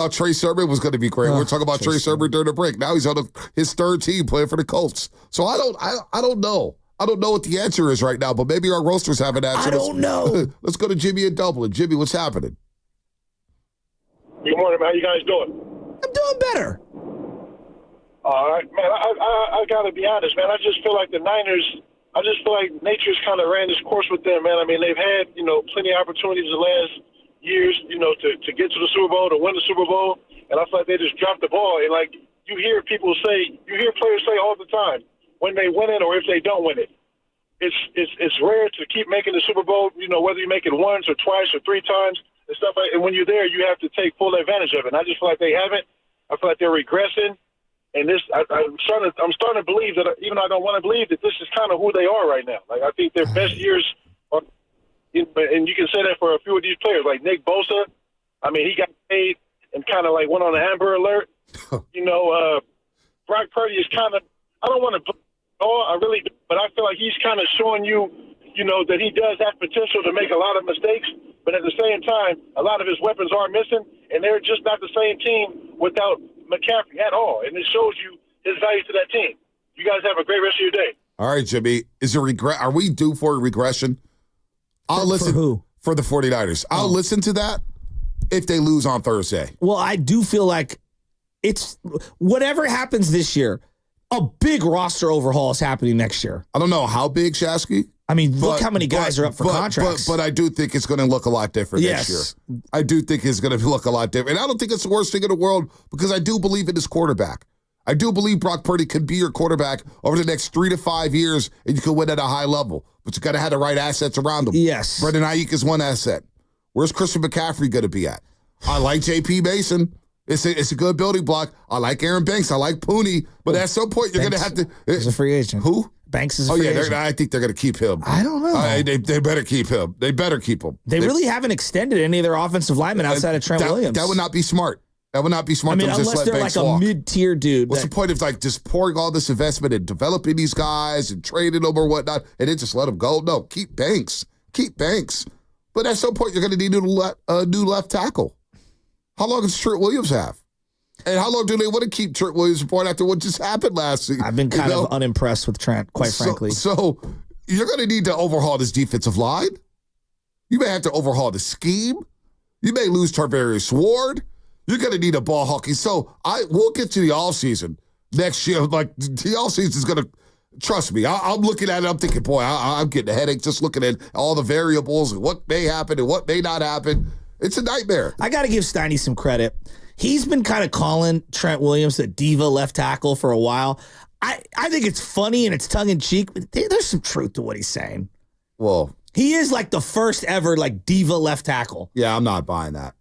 Trey Sermon was going to be great. We're talking about Trey Sermon during the break. Now he's on his third team playing for the Colts. So I don't know. I don't know what the answer is right now, but maybe our roasters have an answer. I don't know. Let's go to Jimmy in Dublin. Jimmy, what's happening? Good morning, man. How you guys doing? I'm doing better. All right, man. I got to be honest, man. I just feel like the Niners, I just feel like nature's kind of ran its course with them, man. I mean, they've had, plenty of opportunities the last years, to get to the Super Bowl, to win the Super Bowl, and I feel like they just dropped the ball. And, like, you hear players say all the time when they win it or if they don't win it. It's rare to keep making the Super Bowl, whether you make it once or twice or three times and stuff like. And when you're there, you have to take full advantage of it. And I just feel like they haven't. I feel like they're regressing. And this, I'm starting to believe that, even though I don't want to believe, that this is kind of who they are right now. Like, I think their best years are, and you can say that for a few of these players, like Nick Bosa. I mean, he got paid and kind of like went on the Amber Alert. Brock Purdy is kind of, I don't want to, I really do, but I feel like he's kind of showing you, that he does have potential to make a lot of mistakes, but at the same time, a lot of his weapons are missing, and they're just not the same team without McCaffrey at all, and it shows you his value to that team. You guys have a great rest of your day. All right, Jimmy. Are we due for a regression? I'll listen. For who? For the 49ers. I'll listen to that if they lose on Thursday. Well, I do feel like it's whatever happens this year, a big roster overhaul is happening next year. I don't know how big, Shasky. I mean, look how many guys are up for contracts. But I do think it's going to look a lot different next year. I do think it's going to look a lot different. And I don't think it's the worst thing in the world because I do believe in his quarterback. I do believe Brock Purdy could be your quarterback over the next 3 to 5 years, and you can win at a high level. But you got to have the right assets around him. Yes. Brandon Ayuk is one asset. Where's Christian McCaffrey going to be at? I like J.P. Mason. It's a good building block. I like Aaron Banks. I like Pooney. But at some point, you're going to have to. He's a free agent. Who? Banks is a free agent. I think they're going to keep him. I don't know. They better keep him. They better keep him. They really haven't extended any of their offensive linemen outside of Trent Williams. That would not be smart. That would not be smart. I mean, unless they're like a mid-tier dude. What's the point of like just pouring all this investment in developing these guys and trading them or whatnot, and then just let them go? No, keep Banks. Keep Banks. But at some point, you're going to need a new left tackle. How long does Trent Williams have? And how long do they want to keep Trent Williams aboard after what just happened last season? I've been kind of unimpressed with Trent, quite frankly. So you're going to need to overhaul this defensive line. You may have to overhaul the scheme. You may lose Tarvarius Ward. You're going to need a ball hawking. So we'll get to the offseason next year. Like, the offseason is going to, trust me, I'm looking at it. I'm thinking, boy, I'm getting a headache just looking at all the variables and what may happen and what may not happen. It's a nightmare. I got to give Steiny some credit. He's been kind of calling Trent Williams the diva left tackle for a while. I think it's funny and it's tongue-in-cheek, but there's some truth to what he's saying. Well, he is like the first ever like diva left tackle. Yeah, I'm not buying that.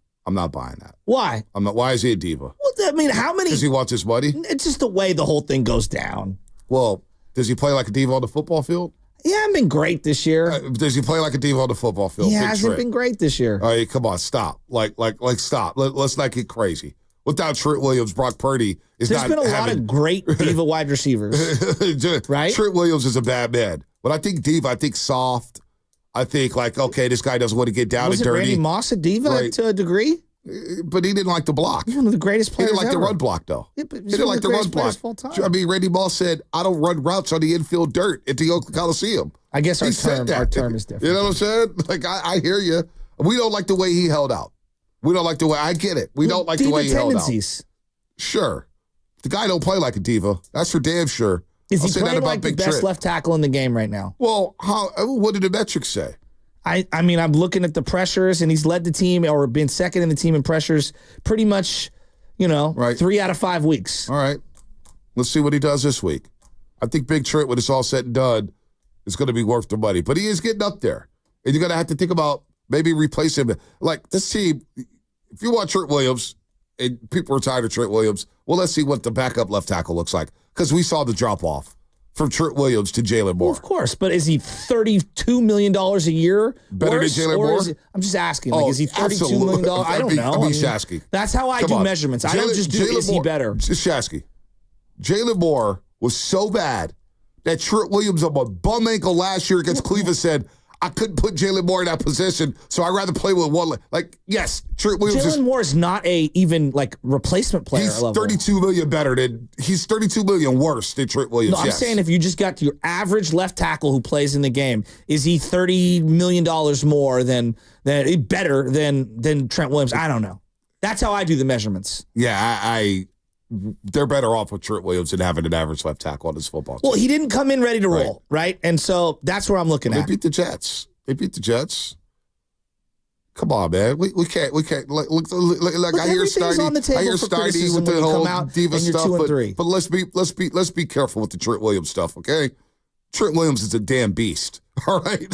Why? Why is he a diva? Well, I mean, how many? Because he wants his money? It's just the way the whole thing goes down. Well, does he play like a diva on the football field? He hasn't been great this year. Does he play like a diva on the football field? He hasn't been great this year. All right, come on, stop. Like, stop. Let's not get crazy. Without Trent Williams, Brock Purdy is There's not. There's been a lot of great diva wide receivers, right? Trent Williams is a bad man, but I think diva. I think soft. I think like, okay, this guy doesn't want to get down and dirty. Randy Moss a diva to a degree? But he didn't like the block. He's one of the greatest players. He didn't like ever. the run block though. Yeah, but he didn't like the run block. I mean, Randy Moss said, "I don't run routes on the infield dirt at the Oakland Coliseum." I guess our term is different. You know what I'm saying? Like I hear you. We don't like the way he held out. We don't like the way. I get it. We don't like the way he held out. Sure, the guy don't play like a diva. That's for damn sure. Is he playing like the best left tackle in the game right now? Well, what did the metrics say? I mean, I'm looking at the pressures, and he's led the team or been second in the team in pressures pretty much, 3 out of 5 weeks. All right. Let's see what he does this week. I think Big Trent, when it's all said and done, is going to be worth the money. But he is getting up there. And you're going to have to think about maybe replace him. Like, this team, if you want Trent Williams, and people are tired of Trent Williams, well, let's see what the backup left tackle looks like. Because we saw the drop-off from Trent Williams to Jalen Moore. Well, of course, but is he $32 million a year? Better than Jalen Moore? I'm just asking. Is he $32 million? I don't know. Shasky. That's how I do measurements. I don't just do, is he better? Shasky. Jalen Moore was so bad that Trent Williams on a bum ankle last year against Cleveland said, I couldn't put Jalen Moore in that position, so I'd rather play with one. Like, yes, Trent Williams. Jalen Moore is not a even like replacement player. He's level. $32 million better than. He's $32 million worse than Trent Williams. No, I'm saying if you just got to your average left tackle who plays in the game, is he $30 million more than better than Trent Williams? I don't know. That's how I do the measurements. Yeah, they're better off with Trent Williams than having an average left tackle on this football team. Well, he didn't come in ready to roll, right? And so that's where I'm looking at. They beat the Jets. Come on, man. We can't. Look, I hear Steiny with the whole diva stuff, but let's be careful with the Trent Williams stuff, okay? Trent Williams is a damn beast. All right,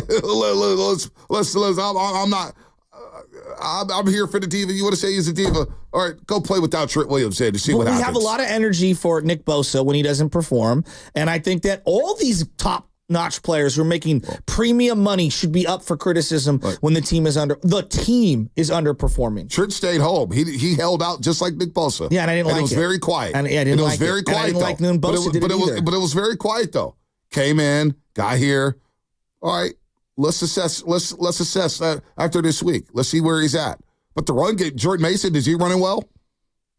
I'm here for the diva. You want to say he's a diva? All right, go play without Trent Williams in to see what happens. We have a lot of energy for Nick Bosa when he doesn't perform, and I think that all these top-notch players who are making premium money should be up for criticism when the team is underperforming. Trent stayed home. He held out just like Nick Bosa. Yeah, and I didn't like it. It was very quiet. And it was very quiet. I didn't like Noon Bosa did it either. But it was very quiet though. Came in, got here. All right. Let's assess after this week. Let's see where he's at. But the run game, Jordan Mason, is he running well?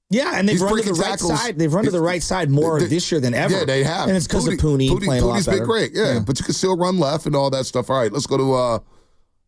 Yeah, and they've run to the right side. They've run to the right side more this year than ever. Yeah, they have. And it's because of Pooney playing a lot better. Been great, yeah. But you can still run left and all that stuff. All right, let's go to,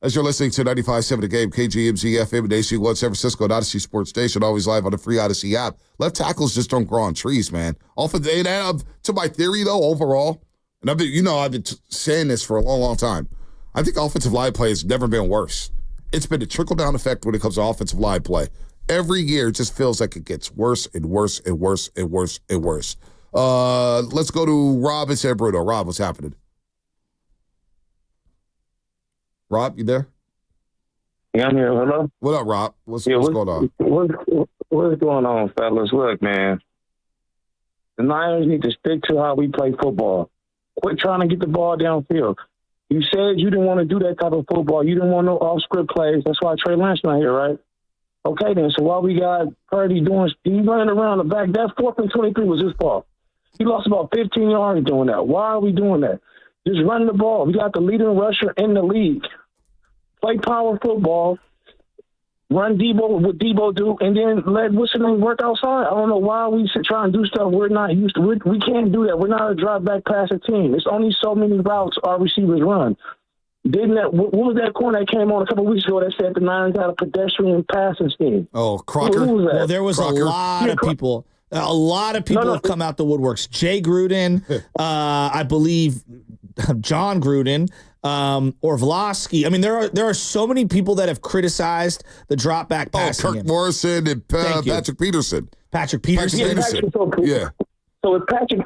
as you're listening to 95.7 The Game, KGMZ FM and AC1 San Francisco, and Odyssey Sports Station, always live on the free Odyssey app. Left tackles just don't grow on trees, man. To my theory, though, overall, and I've been saying this for a long, long time, I think offensive line play has never been worse. It's been a trickle-down effect when it comes to offensive line play. Every year, it just feels like it gets worse and worse and worse and worse and worse. Let's go to Rob in San Bruno. Rob, what's happening? Rob, you there? Yeah, I'm here. Hello? What up, Rob? What's going on? What's going on, fellas? Look, man. The Niners need to stick to how we play football. Quit trying to get the ball downfield. You said you didn't want to do that type of football. You didn't want no off-script plays. That's why Trey Lance not here, right? Okay, then. So while we got Purdy doing, he running around the back, that 4th and 23 was his fault. He lost about 15 yards doing that. Why are we doing that? Just running the ball. We got the leading rusher in the league. Play power football. Run Debo, what Debo do, and then let what's the name work outside. I don't know why we should try and do stuff we're not used to. We can't do that. We're not a drive back passing team. There's only so many routes our receivers run. What was that corner that came on a couple of weeks ago that said the Niners got a pedestrian passing scheme? Oh, Crocker. Who was that? Well, there was Crocker. a lot of people. A lot of people have come out the woodworks. Jay Gruden, I believe John Gruden, Orlovsky. I mean, there are so many people that have criticized the drop back passing. Kirk Morrison and Patrick Peterson. Patrick Peterson. Yeah. So if Patrick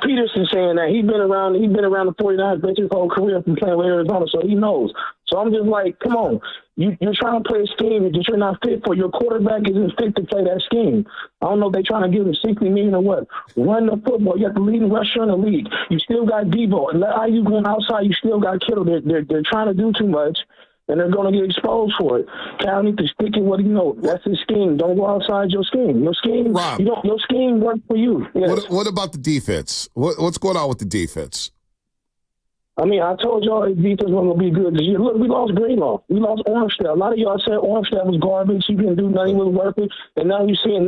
Peterson saying that he's been around the 49ers bench his whole career from playing with Arizona, so he knows. So I'm just like, come on, you're trying to play a scheme that you're not fit for. Your quarterback isn't fit to play that scheme. I don't know if they're trying to give him $60 million or what. Run the football. You have the leading rusher in the league. You still got Debo. And let IU going outside. You still got Kittle. They're trying to do too much. And they're going to get exposed for it. Cal needs to stick in what he knows. That's his scheme. Don't go outside your scheme. Your scheme, Rob, your scheme worked for you. Yes. What about the defense? What's going on with the defense? I mean, I told y'all his defense wasn't going to be good this year. Look, we lost Greenlaw. We lost Armstead. A lot of y'all said Armstead was garbage. He didn't do nothing. He was worth it. And now you're seeing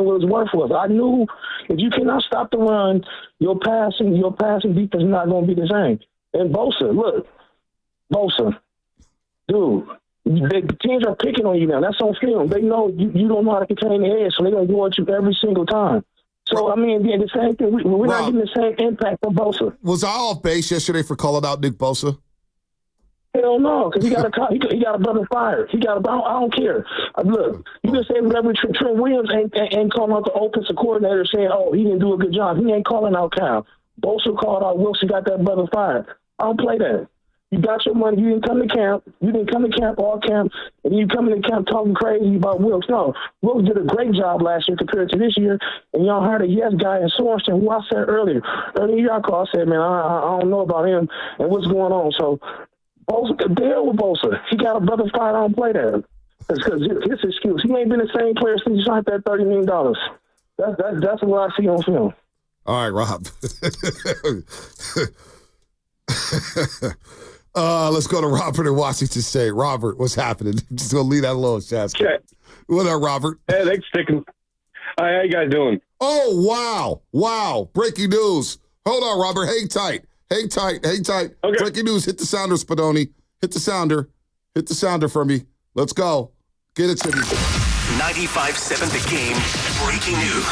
what his worth was. I knew if you cannot stop the run, your passing defense is not going to be the same. And Bosa, dude, the teams are picking on you now. That's on film. They know you don't know how to contain the edge, so they're going to go at you every single time. So, I mean, the same thing. We're not getting the same impact from Bosa. Was I off base yesterday for calling out Nick Bosa? Hell no, because he got a brother fired. I don't care. Look, you can say whatever. Trent Williams ain't calling out the offensive coordinator saying, oh, he didn't do a good job. He ain't calling out Cal. Bosa called out Wilson, got that brother fired. I don't play that. You got your money. You didn't come to camp. You didn't come to camp all camp, and you come into camp talking crazy about Wilkes. No, Wilkes did a great job last year compared to this year, and y'all heard a yes guy in Sorensen, who I said earlier. Earlier I called, I said, man, I don't know about him and what's going on. So, Bosa, deal with Bosa. He got a brother fight. I don't play that. Because his excuse. He ain't been the same player since he signed that $30 million. That's what I see on film. All right, Rob. Let's go to Robert in Washington State. Robert, what's happening? Just going to leave that alone, Shasta. Okay. What up, Robert? Hey, thanks for sticking. Hi, how you guys doing? Oh, wow. Wow. Breaking news. Hold on, Robert. Hang tight. Hang tight. Hang tight. Okay. Breaking news. Hit the sounder, Spadoni. Hit the sounder. Hit the sounder for me. Let's go. Get it to me. 95.7 The Game. Breaking news.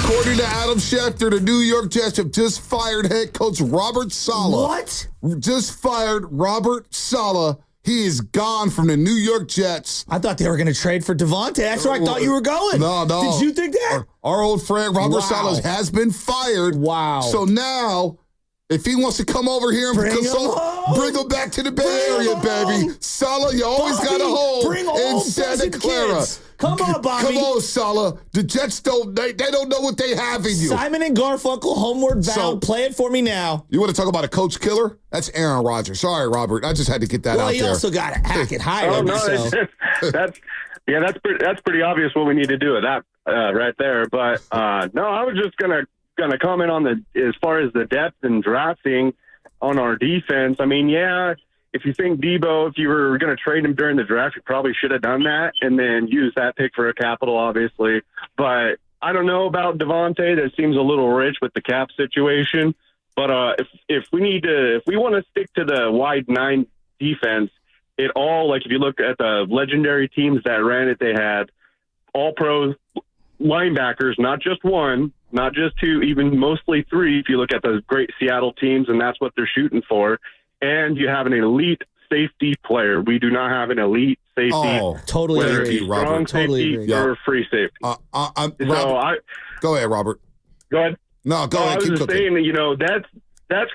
According to Adam Schefter, the New York Jets have just fired head coach Robert Saleh. What? Just fired Robert Saleh. He is gone from the New York Jets. I thought they were going to trade for Devontae. That's where I thought you were going. No. Did you think that? Our old friend Robert Wow. Saleh has been fired. Wow. So now, if he wants to come over here and Bring consult, him home. bring him back to the Bay Bring Area, him baby. home. Saleh, you always Bobby, got a home bring in all Santa dozen Clara. kids. Come on, Bobby. Come on, Saleh. The Jets they don't know what they have in you. Simon and Garfunkel, homeward bound. So- Play it for me now. You want to talk about a coach killer? That's Aaron Rodgers. Sorry, Robert. I just had to get that Well, out he there. also got Hackett hired. Oh no, so. that's pretty obvious what we need to do with that right there. But no, I was just gonna comment on as far as the depth and drafting on our defense. I mean, yeah, if you think Debo, if you were going to trade him during the draft, you probably should have done that and then use that pick for a capital, obviously. But I don't know about Devontae. That seems a little rich with the cap situation. But if we want to stick to the wide nine defense, if you look at the legendary teams that ran it, they had all pro linebackers, not just one, not just two, even mostly three. If you look at the great Seattle teams, and that's what they're shooting for. And you have an elite safety player. We do not have an elite safety. Oh, Totally whether agree, it's Robert. strong Totally safety agree. or free safety. Robert, go ahead, Robert. Go ahead. No, go I ahead. was Keep just cooking. saying, that's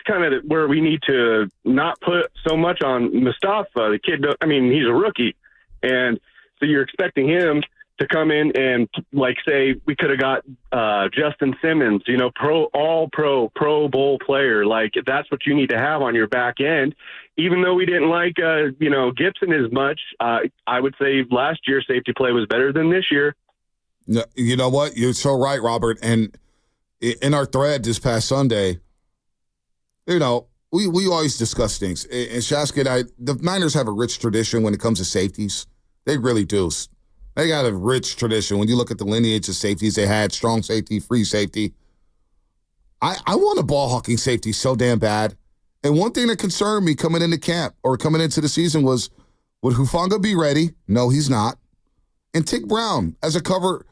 kind of where we need to not put so much on Mustafa. The kid, I mean, he's a rookie, and so you're expecting him to come in and, like, say we could have got Justin Simmons, Pro Bowl player. Like, that's what you need to have on your back end. Even though we didn't like Gibson as much, I would say last year's safety play was better than this year. No, you know what? You're so right, Robert. And in our thread this past Sunday, we always discuss things. And Shaska and I, the Niners have a rich tradition when it comes to safeties. They really do. They got a rich tradition. When you look at the lineage of safeties they had, strong safety, free safety. I want a ball hawking safety so damn bad. And one thing that concerned me coming into camp or coming into the season was, would Hufanga be ready? No, he's not. And Tick Brown as a cover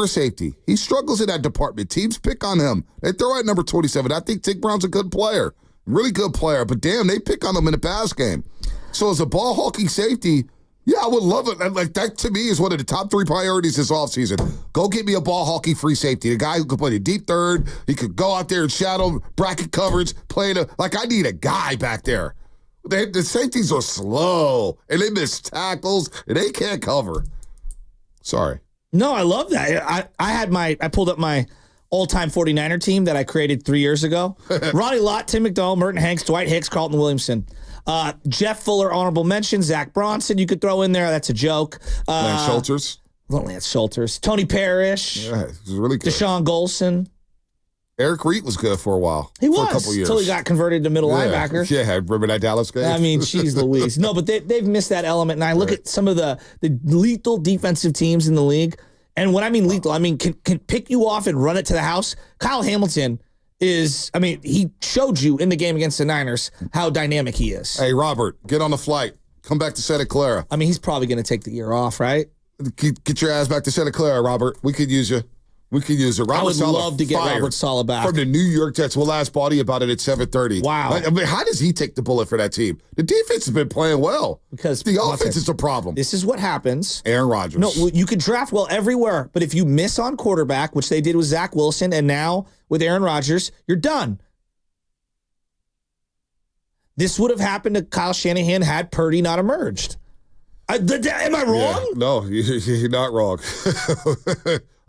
safety. He struggles in that department. Teams pick on him. They throw at number 27. I think Tick Brown's a good player. Really good player. But damn, they pick on him in the pass game. So as a ball hawking safety, yeah, I would love it. Like, that to me is one of the top 3 priorities this offseason. Go get me a ball hawking free safety. The guy who could play the deep third. He could go out there and shadow bracket coverage, I need a guy back there. The safeties are slow and they miss tackles and they can't cover. Sorry. No, I love that. I pulled up my all-time 49er team that I created 3 years ago. Ronnie Lott, Tim McDowell, Merton Hanks, Dwight Hicks, Carlton Williamson. Jeff Fuller, honorable mention. Zach Bronson, you could throw in there. That's a joke. Lance Schulters. Lance Schulters. Tony Parrish. Yeah, he was really good. Deshaun Golson. Eric Reed was good for a while. He for was. a couple years. Until he got converted to middle linebacker. Yeah, remember that Dallas game? I mean, geez Louise. No, but they've missed that element. And I look at some of the lethal defensive teams in the league. And when I mean lethal, I mean can pick you off and run it to the house. Kyle Hamilton he showed you in the game against the Niners how dynamic he is. Hey, Robert, get on the flight. Come back to Santa Clara. I mean, he's probably going to take the year off, right? Get your ass back to Santa Clara, Robert. We could use you. Robert I would Saleh love to get fired Robert Saleh back. from the New York Jets. We'll ask Bawdy about it at 7:30. Wow. I mean, how does he take the bullet for that team? The defense has been playing well. Because the offense is the problem. This is what happens. Aaron Rodgers. No, you could draft well everywhere, but if you miss on quarterback, which they did with Zach Wilson, and now with Aaron Rodgers, you're done. This would have happened to Kyle Shanahan had Purdy not emerged. Am I wrong? Yeah, no, you're not wrong.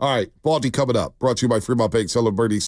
All right, Baldy coming up. Brought to you by Fremont Bank, Celebrating